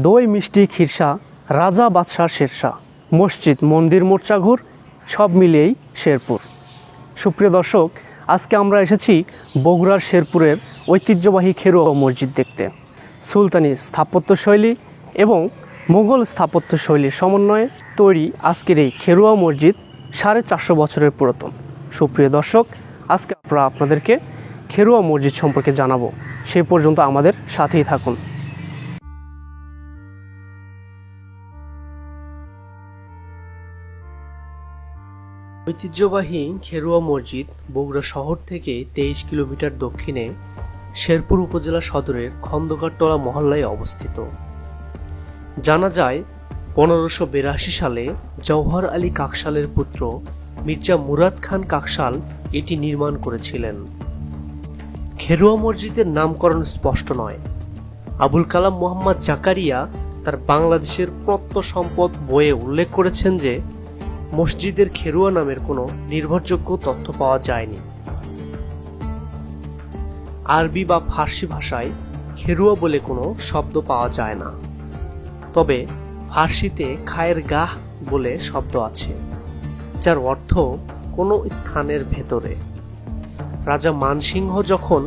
দই মিষ্টি খিরসা, রাজা বাদশাহ শেরশাহ, মসজিদ মন্দির মোর্চাঘর সব মিলিয়েই শেরপুর। সুপ্রিয় দর্শক, আজকে আমরা এসেছি বগুড়ার শেরপুরের ঐতিহ্যবাহী খেরুয়া মসজিদ দেখতে। সুলতানি স্থাপত্যশৈলী এবং মোগল স্থাপত্যশৈলীর সমন্বয়ে তৈরি আজকের এই খেরুয়া মসজিদ 450 বছরের পুরাতন। সুপ্রিয় দর্শক, আজকে আমরা আপনাদেরকে খেরুয়া মসজিদ সম্পর্কে জানাবো। সেই পর্যন্ত আমাদের সাথেই থাকুন। ঐতিহ্যবাহী খেরুয়া মসজিদ বগুড়া শহর থেকে 23 কিলোমিটার দক্ষিণে শেরপুর উপজেলা সদরের খন্দকারতলা মহল্লায় অবস্থিত। জানা যায় 1582 সালে জওহর আলী কাকশালের পুত্র মির্জা মুরাদ খান কাকশাল এটি নির্মাণ করেছিলেন। খেরুয়া মসজিদের নামকরণ স্পষ্ট নয়। আবুল কালাম মোহাম্মদ জাকারিয়া তার বাংলাদেশের প্রত্নসম্পদ বইয়ে উল্লেখ করেছেন যে মসজিদের খেরুয়া নামের কোনো নির্ভরযোগ্য তথ্য পাওয়া যায়নি। আরবি বা ফার্সি ভাষায় খেরুয়া বলে কোনো শব্দ পাওয়া যায় না, তবে ফার্সিতে খায়ের গাহ বলে শব্দ আছে, যার অর্থ কোনো স্থানের ভেতরে। রাজা মানসিংহ যখন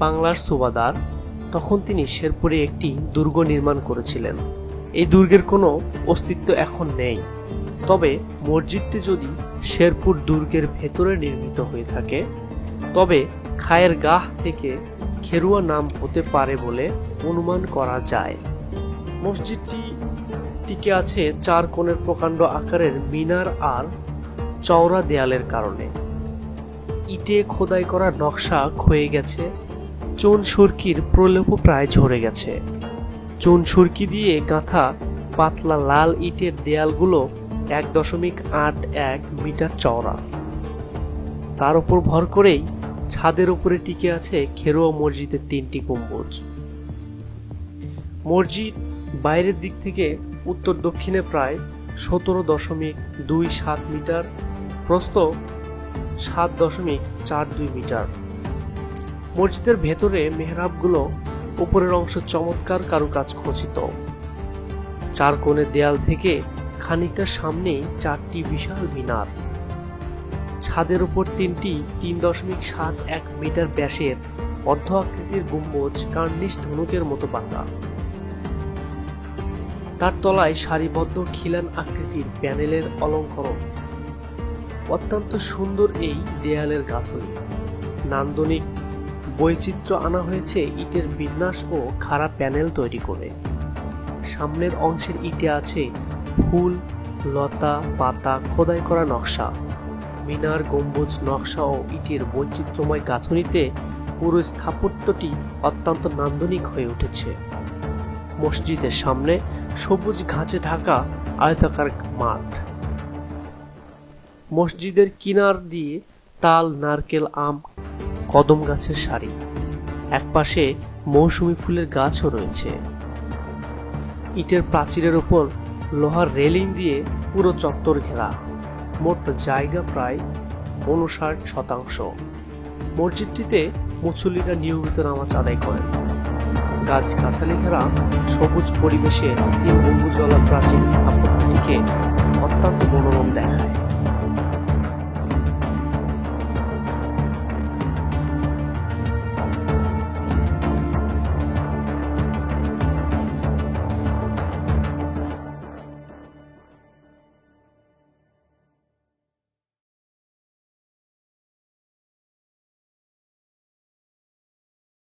বাংলার সুবাদার, তখন তিনি শেরপুরে একটি দুর্গ নির্মাণ করেছিলেন। এই দুর্গের কোনো অস্তিত্ব এখন নেই, তবে মসজিদটি যদি শেরপুর দুর্গের ভেতরে নির্মিত হয়ে থাকে তবে খায়ের গাহ থেকে খেরুয়া নাম হতে পারে বলে অনুমান করা যায়। মসজিদটি টিকে আছে 4 কোণের প্রকাণ্ড আকারের মিনার আর চওড়া দেয়ালের কারণে। ইটে খোদাই করা নকশা ক্ষয়ে গেছে, চুন সুরকির প্রলেপ প্রায় ঝরে গেছে। চুন সুরকি দিয়ে গাঁথা পাতলা লাল ইটের দেয়ালগুলো 1.81 মিটার চওড়া। তার উপর ভর করেই ছাদের উপরে টিকে আছে খেরুয়া মসজিদের 3টি গম্বুজ। মসজিদ বাইরের দিক থেকে উত্তর দক্ষিণে প্রায় 17.27 মিটার, প্রস্থ 7.42 মিটার। মসজিদের ভেতরে মেহরাবগুলো উপরের অংশ চমৎকার কারুকাজ খচিত। 4 কোণের দেয়াল থেকে খানিকটা সামনেই 4টি বিশাল মিনার। ছাদের উপর 3টি 3.71 মিটার ব্যাসের অর্ধ আকৃতির গম্বুজ কার্নিশ ধনুকের মতো বাঁকা। তার তলায় সারিবদ্ধ খিলান আকৃতির প্যানেলের অলঙ্করণ। অত্যন্ত সুন্দর এই দেয়ালের গাঁথনি। নান্দনিক বৈচিত্র্য আনা হয়েছে ইটের বিন্যাস ও খাড়া প্যানেল তৈরি করে। সামনের অংশের ইটে আছে ফুল, লতা, পাতা খোদাই করা নকশা। মিনার, গম্বুজ, নকশা ও ইটের বৈচিত্র্যময় গাঁথনিতে পুরো স্থাপত্যটি অত্যন্ত নান্দনিক হয়ে উঠেছে। মসজিদের সামনে সবুজ ঘাসে ঢাকা আয়তাকার মাঠ। মসজিদের কিনার দিয়ে তাল, নারকেল, আম, কদম গাছের সারি। একপাশে মৌসুমী ফুলের গাছও রয়েছে। ইটের প্রাচীরের উপর লোহার রেলিং দিয়ে পুরো চত্বর ঘেরা। মোট জায়গা প্রায় 59%। মসজিদটিতে মুসল্লিরা নিয়মিত নামাজ আদায় করেন। গাছগাছালি ঘেরা সবুজ পরিবেশে 3 গম্বুজওয়ালা প্রাচীন স্থাপত্যটিকে অত্যন্ত মনোরম দেখায়।